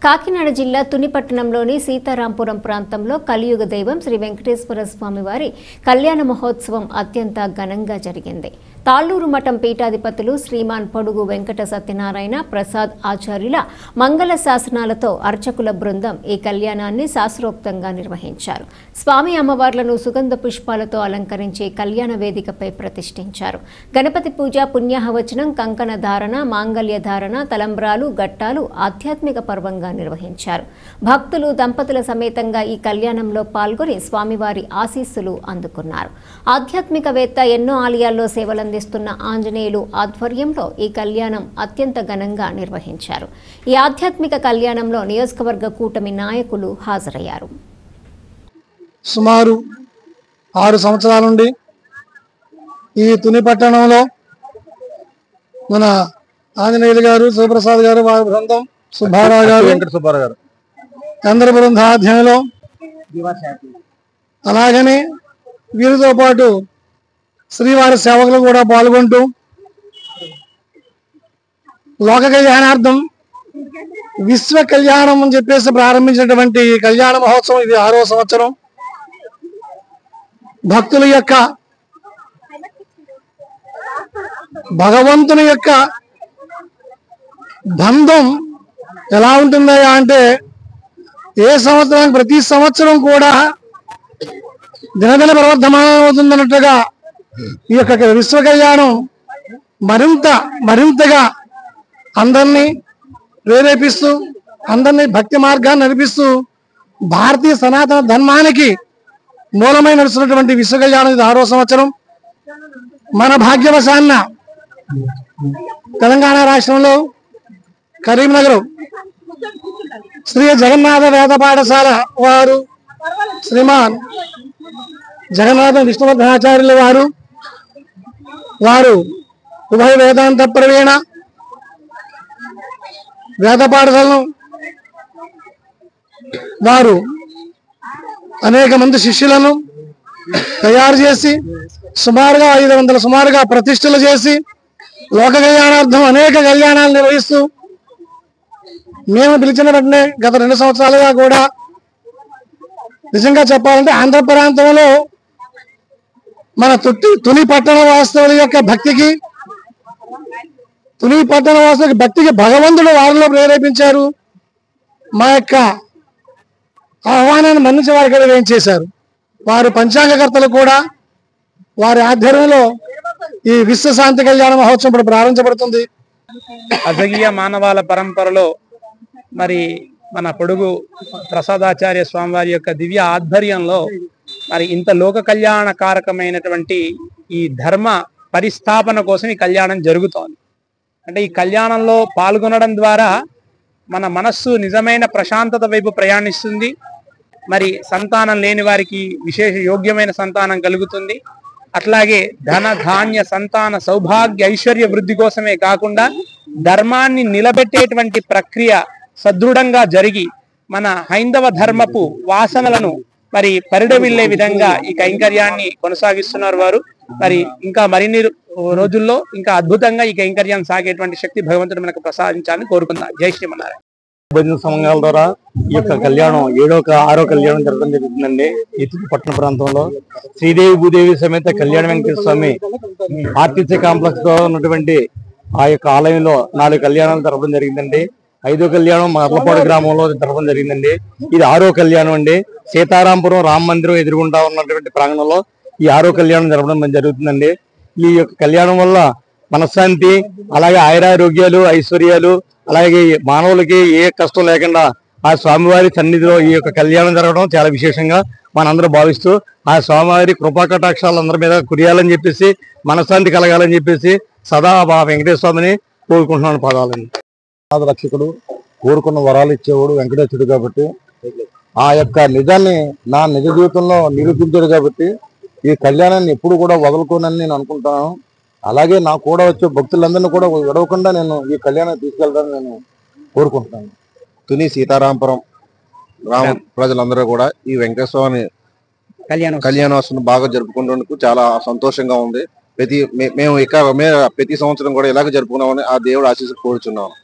కాకినాడ జిల్లా తుని పట్టణంలోని సీతారాంపురం ప్రాంతంలో కలియుగ దైవం శ్రీ వెంకటేశ్వర స్వామి వారి కళ్యాణ మహోత్సవం అత్యంత ఘనంగా జరిగింది. తాళ్లూరు మఠం పీఠాధిపతులు శ్రీమాన్ పొడుగు వెంకట సత్యనారాయణ ప్రసాద్ ఆచార్యుల మంగళ శాసనాలతో అర్చకుల బృందం ఈ కళ్యాణాన్ని శాస్త్రోక్తంగా నిర్వహించారు. స్వామి అమ్మవార్లను సుగంధ పుష్పాలతో అలంకరించి కళ్యాణ వేదికపై ప్రతిష్ఠించారు. గణపతి పూజ, పుణ్యాహవచనం, కంకణ ధారణ, మాంగళ్య ధారణ, తలంబ్రాలు, గట్టాలు ఆధ్యాత్మిక పర్వంగా నిర్వహించారు. భక్తులు దంపతుల సమేతంగా ఈ కళ్యాణంలో పాల్గొని స్వామివారి ఆశీస్సులు అందుకున్నారు. ఆధ్యాత్మికవేత్త, ఎన్నో ఆలయాల్లో సేవలందిస్తున్న ఆంజనేయులు ఆధ్వర్యంలో ఈ కళ్యాణం అత్యంత ఘనంగా నిర్వహించారు. ఈ ఆధ్యాత్మిక కళ్యాణంలో నియోజకవర్గ కూటమి నాయకులు హాజరయ్యారు. సుమారు 6 సంవత్సరాల నుండి ఈ తుని పట్టణంలో మన ఆంజనేయులు గారు, శివప్రసాద్ గారు, వారి బృందం, సుబ్బారావు గారు, వెంకట సుబ్బారావు గారు అందరి బృందాధ్యయనంలో, అలాగనే వీరితో పాటు శ్రీవారి సేవకులు కూడా పాల్గొంటూ లోక కళ్యాణార్థం విశ్వ కళ్యాణం అని చెప్పేసి ప్రారంభించినటువంటి కళ్యాణ మహోత్సవం ఇది 6వ సంవత్సరం. భక్తుల యొక్క భగవంతుని యొక్క బంధం ఎలా ఉంటుందయ్యా అంటే, ఏ సంవత్సరానికి ప్రతి సంవత్సరం కూడా దినదిన ప్రవర్ధమానమవుతుందన్నట్టుగా ఈ యొక్క విశ్వ కళ్యాణం మరింతగా అందరినీ ప్రేరేపిస్తూ, అందరినీ భక్తి మార్గాన్ని నడిపిస్తూ భారతీయ సనాతన ధర్మానికి మూలమై నడుస్తున్నటువంటి విశ్వ కళ్యాణం ఇది 6వ సంవత్సరం. మన భాగ్యవశాన్న తెలంగాణ రాష్ట్రంలో కరీంనగర్ శ్రీ జగన్నాథ వేద పాఠశాల వారు శ్రీమాన్ జగన్నాథ విష్ణువర్ధనాచార్యుల వారు ఉభయ వేదాంత ప్రవీణ వేద పాఠశాలను వారు అనేక మంది శిష్యులను తయారు చేసి సుమారుగా 500 ప్రతిష్టలు చేసి లోక కళ్యాణార్థం అనేక కళ్యాణాలు నిర్వహిస్తూ, మేము పిలిచిన వెంటనే గత 2 సంవత్సరాలుగా కూడా నిజంగా చెప్పాలంటే ఆంధ్ర ప్రాంతంలో మన తుని పట్టణ వాస్తవుల యొక్క భక్తికి, తుని పట్టణ వాస్తవుల భక్తికి భగవంతుడు వారిలో ప్రేరేపించారు. మా యొక్క ఆహ్వానాన్ని మన్నించి వారికి ఏం చేశారు. వారు పంచాంగకర్తలు కూడా వారి ఆధ్వర్యంలో ఈ విశ్వశాంతి కళ్యాణ మహోత్సవం ఇప్పుడు ప్రారంభించబడుతుంది. అజగీయ మానవాల పరంపరలో మరి మన పొడుగు ప్రసాదాచార్య స్వామివారి యొక్క దివ్య ఆధ్వర్యంలో మరి ఇంత లోక కళ్యాణ కారకమైనటువంటి ఈ ధర్మ పరిస్థాపన కోసం ఈ కళ్యాణం జరుగుతోంది. అంటే ఈ కళ్యాణంలో పాల్గొనడం ద్వారా మన మనస్సు నిజమైన ప్రశాంతత వైపు ప్రయాణిస్తుంది. మరి సంతానం లేని వారికి విశేష యోగ్యమైన సంతానం కలుగుతుంది. అట్లాగే ధన ధాన్య సంతాన సౌభాగ్య ఐశ్వర్య వృద్ధి కోసమే కాకుండా ధర్మాన్ని నిలబెట్టేటువంటి ప్రక్రియ సదృఢంగా జరిగి మన హైందవ ధర్మపు వాసనలను మరి పరిడవిల్లే విధంగా ఈ కైంకర్యాన్ని కొనసాగిస్తున్నారు వారు. మరి ఇంకా మరిన్ని రోజుల్లో ఇంకా అద్భుతంగా ఈ కైంకర్యాన్ని సాగేటువంటి శక్తి భగవంతుడు మనకు ప్రసాదించాలని కోరుకుందాం. జై శ్రీమన్నారాయణ. భజన సంఘాల ద్వారా ఈ యొక్క కళ్యాణం 6వ కళ్యాణం జరగడం జరుగుతుందండి. ఈ తుని పట్టణ ప్రాంతంలో శ్రీదేవి భూదేవి సమేత కళ్యాణ వెంకటేశ్వర స్వామి ఆర్టీసీ కాంప్లెక్స్ లో ఉన్నటువంటి ఆ యొక్క ఆలయంలో 4 కళ్యాణాలు జరపడం జరిగిందండి. 5వ కళ్యాణం మర్లపాడు గ్రామంలో జరపడం జరిగిందండి. ఇది 6వ కళ్యాణం అండి. సీతారాంపురం రామ మందిరం ఎదురుగుండా ఉన్నటువంటి ప్రాంగణంలో ఈ 6వ కళ్యాణం జరపడం జరుగుతుందండి. ఈ యొక్క కళ్యాణం వల్ల మనశ్శాంతి, అలాగే ఆయురారోగ్యాలు, ఐశ్వర్యాలు, అలాగే మానవులకి ఏ కష్టం లేకుండా ఆ స్వామివారి సన్నిధిలో ఈ యొక్క కళ్యాణం జరగడం చాలా విశేషంగా మనందరూ భావిస్తూ ఆ స్వామివారి కృపా కటాక్షాలు అందరి మీద కురియాలని చెప్పేసి, మనశ్శాంతి కలగాలని చెప్పేసి సదా ఆ వెంకటేశ్వర స్వామిని కోరుకుంటున్నాను. పదాలని రక్షకుడు, కోరుకున్న వరాలు ఇచ్చేవాడు వెంకటేశ్వరుడు కాబట్టి ఆ యొక్క నిజాన్ని నా నిజ జీవితంలో నిరూపించాడు కాబట్టి ఈ కళ్యాణాన్ని ఎప్పుడు కూడా వదులుకోనని నేను అనుకుంటున్నాను. అలాగే నాకు కూడా వచ్చే భక్తులందరినీ కూడా విడవకుండా నేను ఈ కళ్యాణం తీసుకెళ్తానని నేను కోరుకుంటున్నాను. తుని సీతారాంపురం గ్రామ ప్రజలందరూ కూడా ఈ వెంకటేశ్వర కళ్యాణోత్సవం బాగా జరుపుకుంటున్నందుకు చాలా సంతోషంగా ఉంది. మేము ప్రతి సంవత్సరం కూడా ఇలాగ జరుపుకున్నామని ఆ దేవుడు ఆశీస్సులు కోరుచున్నాము.